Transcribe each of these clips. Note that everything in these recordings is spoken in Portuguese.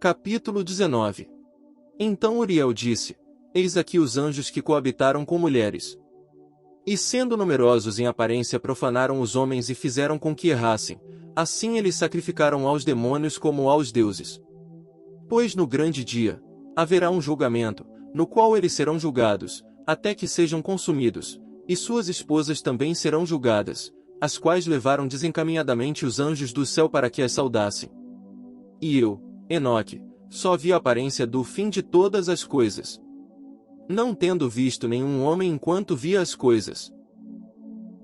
Capítulo 19. Então Uriel disse: Eis aqui os anjos que coabitaram com mulheres. E sendo numerosos em aparência profanaram os homens e fizeram com que errassem, assim eles sacrificaram aos demônios como aos deuses. Pois no grande dia, haverá um julgamento, no qual eles serão julgados, até que sejam consumidos, e suas esposas também serão julgadas, as quais levaram desencaminhadamente os anjos do céu para que as saudassem. E eu, Enoque, só vi a aparência do fim de todas as coisas, não tendo visto nenhum homem enquanto via as coisas.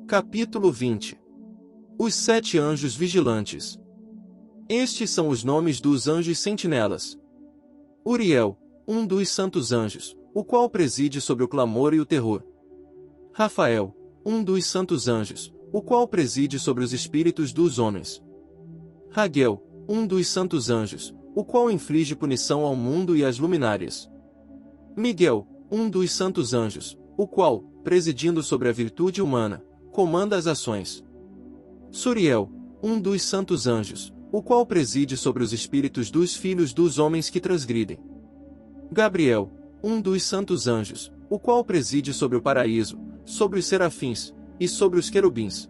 Capítulo 20. Os 7 anjos vigilantes. Estes são os nomes dos anjos sentinelas. Uriel, um dos santos anjos, o qual preside sobre o clamor e o terror. Rafael, um dos santos anjos, o qual preside sobre os espíritos dos homens. Raguel, um dos santos anjos, o qual inflige punição ao mundo e às luminárias. Miguel, um dos santos anjos, o qual, presidindo sobre a virtude humana, comanda as ações. Suriel, um dos santos anjos, o qual preside sobre os espíritos dos filhos dos homens que transgridem. Gabriel, um dos santos anjos, o qual preside sobre o paraíso, sobre os serafins, e sobre os querubins.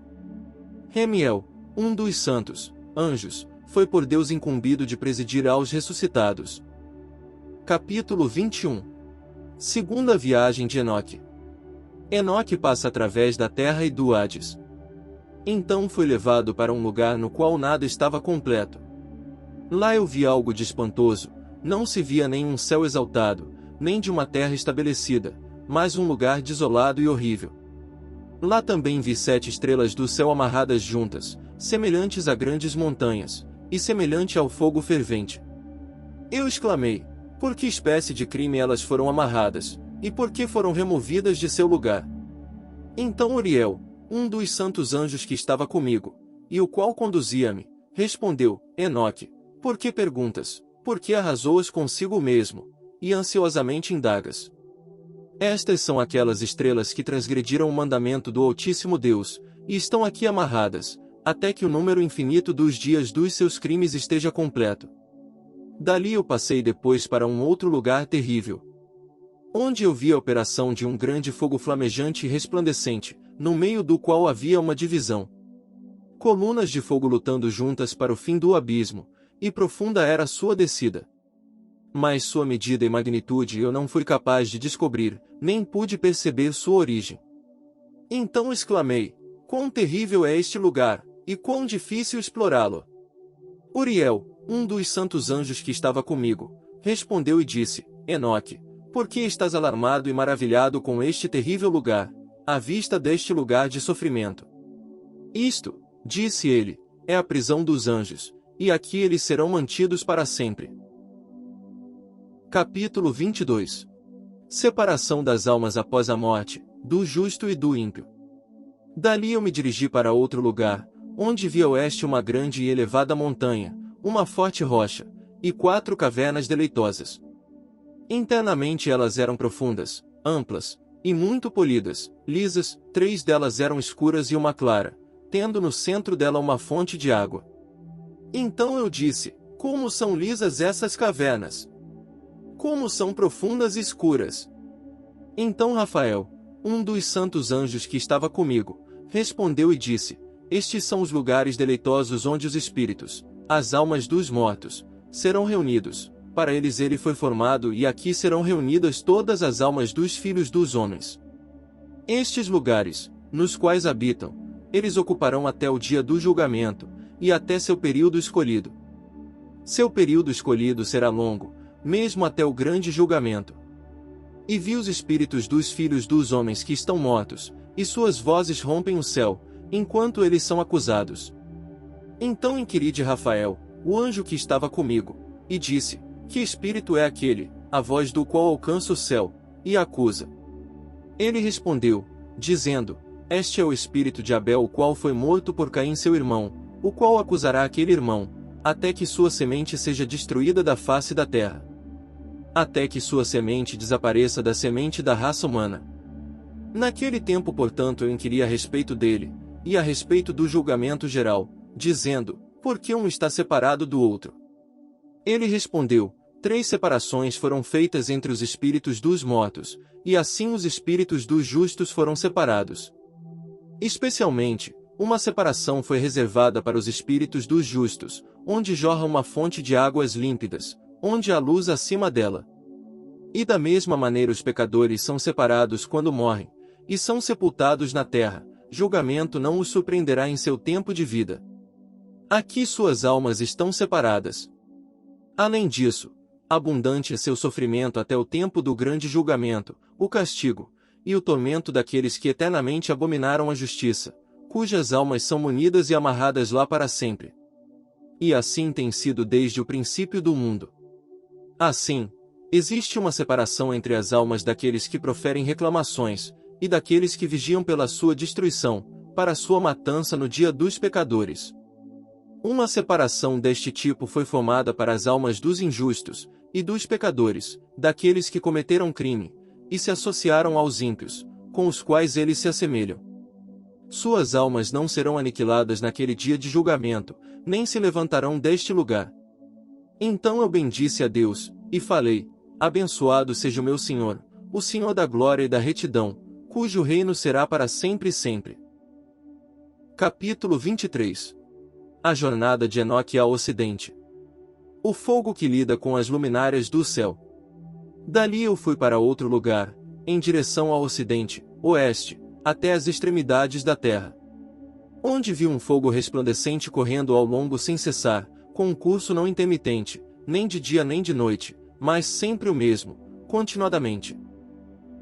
Remiel, um dos santos anjos, foi por Deus incumbido de presidir aos ressuscitados. Capítulo 21. Segunda viagem de Enoque. Enoque passa através da terra e do Hades. Então foi levado para um lugar no qual nada estava completo. Lá eu vi algo de espantoso, não se via nem um céu exaltado, nem de uma terra estabelecida, mas um lugar desolado e horrível. Lá também vi 7 estrelas do céu amarradas juntas, semelhantes a grandes montanhas, e semelhante ao fogo fervente. Eu exclamei: por que espécie de crime elas foram amarradas, e por que foram removidas de seu lugar? Então Uriel, um dos santos anjos que estava comigo, e o qual conduzia-me, respondeu: Enoque, por que perguntas? Por que arrasou-as consigo mesmo, e ansiosamente indagas? Estas são aquelas estrelas que transgrediram o mandamento do Altíssimo Deus, e estão aqui amarradas, até que o número infinito dos dias dos seus crimes esteja completo. Dali eu passei depois para um outro lugar terrível, onde eu vi a operação de um grande fogo flamejante e resplandecente, no meio do qual havia uma divisão. Colunas de fogo lutando juntas para o fim do abismo, e profunda era sua descida. Mas sua medida e magnitude eu não fui capaz de descobrir, nem pude perceber sua origem. Então exclamei: quão terrível é este lugar, e quão difícil explorá-lo! Uriel, um dos santos anjos que estava comigo, respondeu e disse: Enoque, por que estás alarmado e maravilhado com este terrível lugar, à vista deste lugar de sofrimento? Isto, disse ele, é a prisão dos anjos, e aqui eles serão mantidos para sempre. Capítulo 22. Separação das almas após a morte, do justo e do ímpio. Dali eu me dirigi para outro lugar, onde vi a oeste uma grande e elevada montanha, uma forte rocha, e 4 cavernas deleitosas. Internamente elas eram profundas, amplas, e muito polidas, lisas, 3 delas eram escuras e uma clara, tendo no centro dela uma fonte de água. Então eu disse: como são lisas essas cavernas! Como são profundas e escuras! Então Rafael, um dos santos anjos que estava comigo, respondeu e disse: estes são os lugares deleitosos onde os espíritos, as almas dos mortos, serão reunidos. Para eles ele foi formado, e aqui serão reunidas todas as almas dos filhos dos homens. Estes lugares, nos quais habitam, eles ocuparão até o dia do julgamento, e até seu período escolhido. Seu período escolhido será longo, mesmo até o grande julgamento. E vi os espíritos dos filhos dos homens que estão mortos, e suas vozes rompem o céu, enquanto eles são acusados. Então inquiri de Rafael, o anjo que estava comigo, e disse: que espírito é aquele, a voz do qual alcança o céu, e acusa? Ele respondeu, dizendo: este é o espírito de Abel, o qual foi morto por Caim seu irmão, o qual acusará aquele irmão, até que sua semente seja destruída da face da terra. Até que sua semente desapareça da semente da raça humana. Naquele tempo, portanto, eu inquiri a respeito dele, e a respeito do julgamento geral, dizendo: por que um está separado do outro? Ele respondeu: 3 separações foram feitas entre os espíritos dos mortos, e assim os espíritos dos justos foram separados. Especialmente, uma separação foi reservada para os espíritos dos justos, onde jorra uma fonte de águas límpidas, onde há luz acima dela. E da mesma maneira os pecadores são separados quando morrem, e são sepultados na terra, julgamento não os surpreenderá em seu tempo de vida. Aqui suas almas estão separadas. Além disso, abundante é seu sofrimento até o tempo do grande julgamento, o castigo, e o tormento daqueles que eternamente abominaram a justiça, cujas almas são munidas e amarradas lá para sempre. E assim tem sido desde o princípio do mundo. Assim, existe uma separação entre as almas daqueles que proferem reclamações, e daqueles que vigiam pela sua destruição, para sua matança no dia dos pecadores. Uma separação deste tipo foi formada para as almas dos injustos, e dos pecadores, daqueles que cometeram crime, e se associaram aos ímpios, com os quais eles se assemelham. Suas almas não serão aniquiladas naquele dia de julgamento, nem se levantarão deste lugar. Então eu bendisse a Deus, e falei: abençoado seja o meu Senhor, o Senhor da glória e da retidão, cujo reino será para sempre e sempre. Capítulo 23. A jornada de Enoque ao ocidente. O fogo que lida com as luminárias do céu. Dali eu fui para outro lugar, em direção ao ocidente, oeste, até as extremidades da terra. Onde vi um fogo resplandecente correndo ao longo sem cessar, com um curso não intermitente, nem de dia nem de noite, mas sempre o mesmo, continuadamente.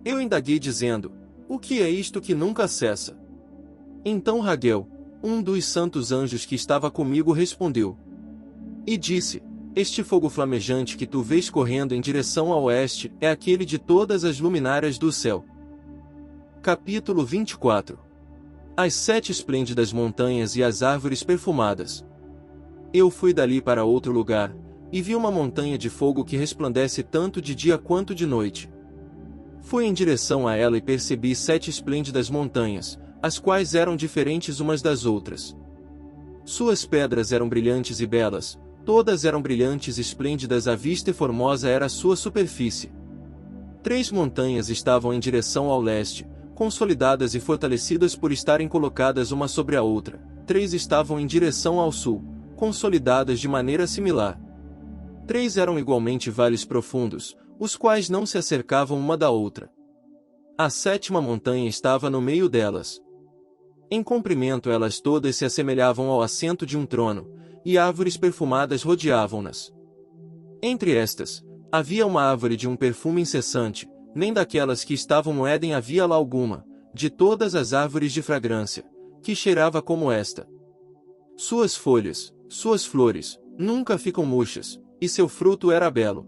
Eu indaguei dizendo: o que é isto que nunca cessa? Então Raguel, um dos santos anjos que estava comigo, respondeu e disse: este fogo flamejante que tu vês correndo em direção ao oeste é aquele de todas as luminárias do céu. Capítulo 24. As 7 esplêndidas montanhas e as árvores perfumadas. Eu fui dali para outro lugar, e vi uma montanha de fogo que resplandece tanto de dia quanto de noite. Fui em direção a ela e percebi 7 esplêndidas montanhas, as quais eram diferentes umas das outras. Suas pedras eram brilhantes e belas, todas eram brilhantes e esplêndidas à vista, e formosa era a sua superfície. 3 montanhas estavam em direção ao leste, consolidadas e fortalecidas por estarem colocadas uma sobre a outra. 3 estavam em direção ao sul, consolidadas de maneira similar. 3 eram igualmente vales profundos, os quais não se acercavam uma da outra. A 7ª montanha estava no meio delas. Em comprimento elas todas se assemelhavam ao assento de um trono, e árvores perfumadas rodeavam-nas. Entre estas, havia uma árvore de um perfume incessante, nem daquelas que estavam no Éden havia lá alguma, de todas as árvores de fragrância, que cheirava como esta. Suas folhas, suas flores, nunca ficam murchas, e seu fruto era belo.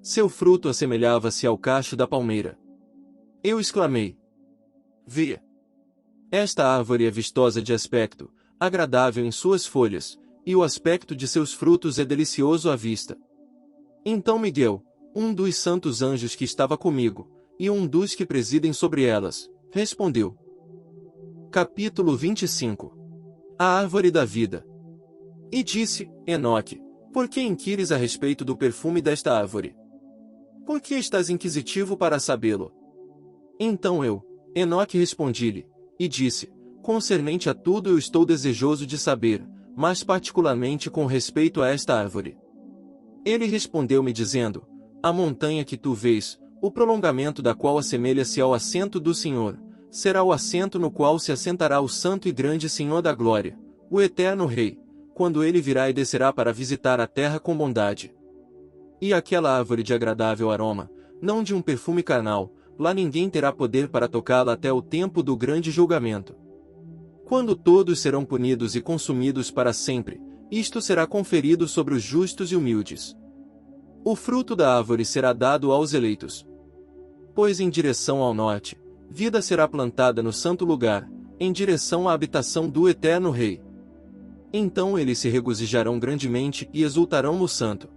Seu fruto assemelhava-se ao cacho da palmeira. Eu exclamei: vê! Esta árvore é vistosa de aspecto, agradável em suas folhas, e o aspecto de seus frutos é delicioso à vista. Então Miguel, um dos santos anjos que estava comigo, e um dos que presidem sobre elas, respondeu. Capítulo 25. A árvore da vida. E disse: Enoque, por que inquires a respeito do perfume desta árvore? Por que estás inquisitivo para sabê-lo? Então eu, Enoque, respondi-lhe, e disse: concernente a tudo eu estou desejoso de saber, mas particularmente com respeito a esta árvore. Ele respondeu-me dizendo: a montanha que tu vês, o prolongamento da qual assemelha-se ao assento do Senhor, será o assento no qual se assentará o santo e grande Senhor da glória, o eterno Rei, quando ele virá e descerá para visitar a terra com bondade. E aquela árvore de agradável aroma, não de um perfume carnal, lá ninguém terá poder para tocá-la até o tempo do grande julgamento. Quando todos serão punidos e consumidos para sempre, isto será conferido sobre os justos e humildes. O fruto da árvore será dado aos eleitos. Pois em direção ao norte, vida será plantada no santo lugar, em direção à habitação do eterno Rei. Então eles se regozijarão grandemente e exultarão no santo.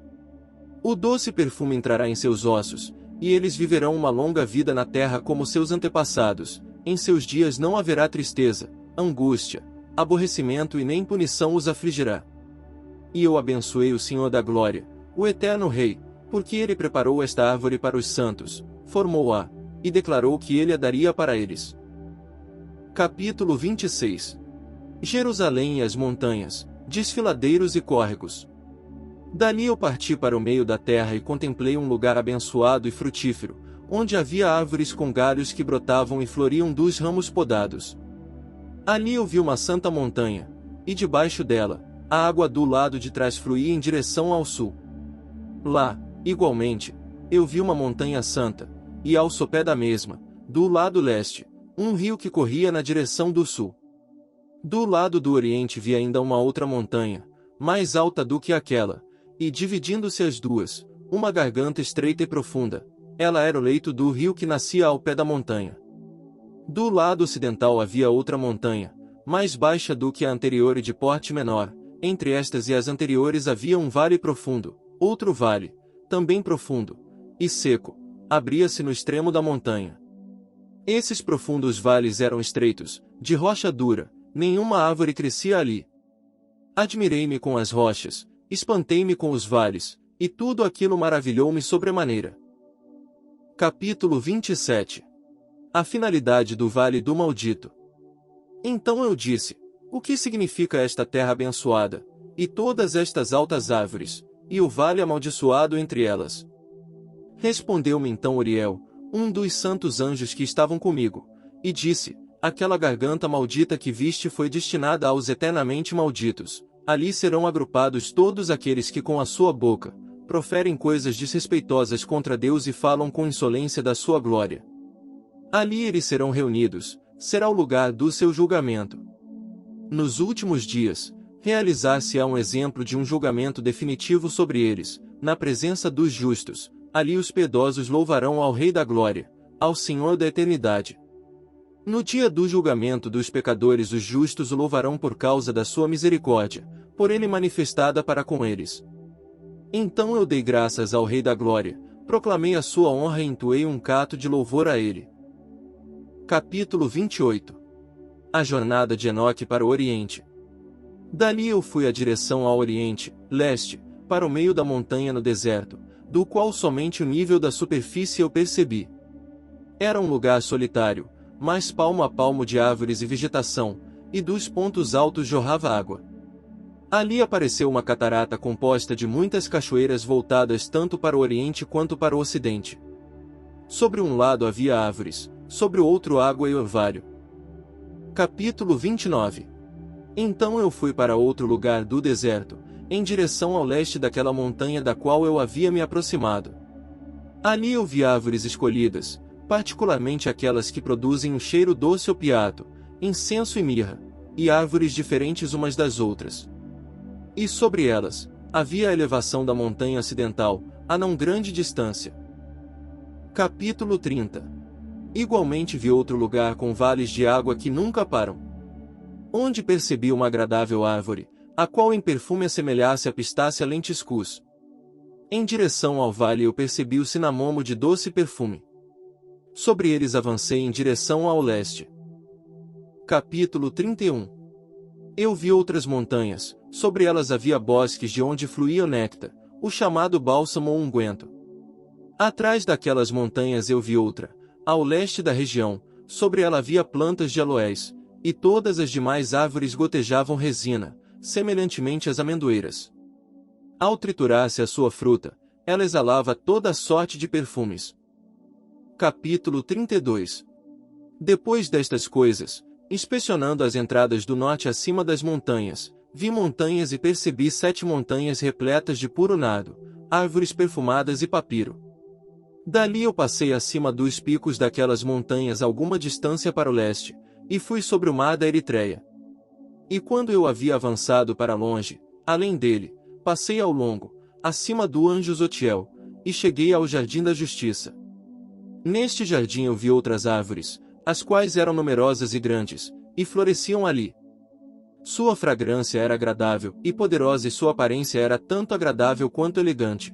O doce perfume entrará em seus ossos, e eles viverão uma longa vida na terra como seus antepassados. Em seus dias não haverá tristeza, angústia, aborrecimento e nem punição os afligirá. E eu abençoei o Senhor da glória, o eterno Rei, Porque ele preparou esta árvore para os santos, formou-a, e declarou que ele a daria para eles. Capítulo 26. Jerusalém e as montanhas, desfiladeiros e córregos. Dali eu parti para o meio da terra e contemplei um lugar abençoado e frutífero, onde havia árvores com galhos que brotavam e floriam dos ramos podados. Ali eu vi uma santa montanha, e debaixo dela, a água do lado de trás fluía em direção ao sul. Lá, igualmente, eu vi uma montanha santa, e ao sopé da mesma, do lado leste, um rio que corria na direção do sul. Do lado do oriente vi ainda uma outra montanha, mais alta do que aquela, e dividindo-se as duas, uma garganta estreita e profunda. Ela era o leito do rio que nascia ao pé da montanha. Do lado ocidental havia outra montanha, mais baixa do que a anterior e de porte menor. Entre estas e as anteriores havia um vale profundo, outro vale, também profundo, e seco, abria-se no extremo da montanha. Esses profundos vales eram estreitos, de rocha dura, nenhuma árvore crescia ali. Admirei-me com as rochas, espantei-me com os vales, e tudo aquilo maravilhou-me sobremaneira. Capítulo 27. A finalidade do Vale do Maldito. Então eu disse: o que significa esta terra abençoada, e todas estas altas árvores, e o vale amaldiçoado entre elas? Respondeu-me então Uriel, um dos santos anjos que estavam comigo, e disse: aquela garganta maldita que viste foi destinada aos eternamente malditos. Ali serão agrupados todos aqueles que com a sua boca proferem coisas desrespeitosas contra Deus e falam com insolência da sua glória. Ali eles serão reunidos, será o lugar do seu julgamento. Nos últimos dias, realizar-se-á um exemplo de um julgamento definitivo sobre eles, na presença dos justos. Ali os piedosos louvarão ao Rei da Glória, ao Senhor da Eternidade. No dia do julgamento dos pecadores os justos o louvarão por causa da sua misericórdia, por ele manifestada para com eles. Então eu dei graças ao Rei da Glória, proclamei a sua honra e entoei um canto de louvor a ele. Capítulo 28. A jornada de Enoque para o Oriente. Dali eu fui a direção ao Oriente, leste, para o meio da montanha no deserto, do qual somente o nível da superfície eu percebi. Era um lugar solitário, mas palmo a palmo de árvores e vegetação, e dos pontos altos jorrava água. Ali apareceu uma catarata composta de muitas cachoeiras voltadas tanto para o oriente quanto para o ocidente. Sobre um lado havia árvores, sobre o outro água e orvalho. Capítulo 29. Então eu fui para outro lugar do deserto, em direção ao leste daquela montanha da qual eu havia me aproximado. Ali eu vi árvores escolhidas, particularmente aquelas que produzem um cheiro doce opiato, incenso e mirra, e árvores diferentes umas das outras. E sobre elas, havia a elevação da montanha ocidental, a não grande distância. Capítulo 30. Igualmente vi outro lugar com vales de água que nunca param, onde percebi uma agradável árvore, a qual em perfume assemelhasse a pistácia lentiscus. Em direção ao vale eu percebi o cinamomo de doce perfume. Sobre eles avancei em direção ao leste. Capítulo 31. Eu vi outras montanhas, sobre elas havia bosques de onde fluía o néctar, o chamado bálsamo ou unguento. Atrás daquelas montanhas eu vi outra, ao leste da região, sobre ela havia plantas de aloés, e todas as demais árvores gotejavam resina, semelhantemente às amendoeiras. Ao triturar-se a sua fruta, ela exalava toda a sorte de perfumes. Capítulo 32. Depois destas coisas, inspecionando as entradas do norte acima das montanhas, vi montanhas e percebi 7 montanhas repletas de puro nardo, árvores perfumadas e papiro. Dali eu passei acima dos picos daquelas montanhas alguma distância para o leste, e fui sobre o mar da Eritreia. E quando eu havia avançado para longe, além dele, passei ao longo, acima do Anjo Zotiel, e cheguei ao Jardim da Justiça. Neste jardim eu vi outras árvores, as quais eram numerosas e grandes, e floresciam ali. Sua fragrância era agradável e poderosa e sua aparência era tanto agradável quanto elegante.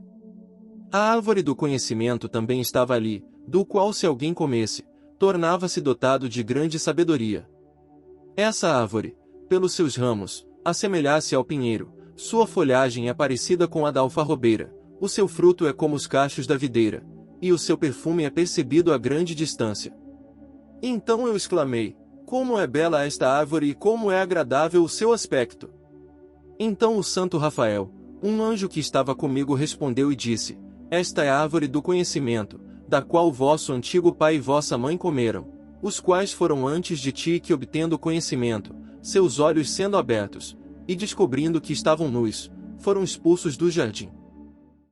A árvore do conhecimento também estava ali, do qual se alguém comesse, tornava-se dotado de grande sabedoria. Essa árvore, pelos seus ramos, assemelhasse ao pinheiro, sua folhagem é parecida com a da alfarrobeira, O seu fruto é como os cachos da videira, e o seu perfume é percebido a grande distância. Então eu exclamei: como é bela esta árvore e como é agradável o seu aspecto! Então o santo Rafael, um anjo que estava comigo, respondeu e disse: esta é a árvore do conhecimento, da qual vosso antigo pai e vossa mãe comeram, os quais foram antes de ti, que obtendo conhecimento, seus olhos sendo abertos, e descobrindo que estavam nus, foram expulsos do jardim.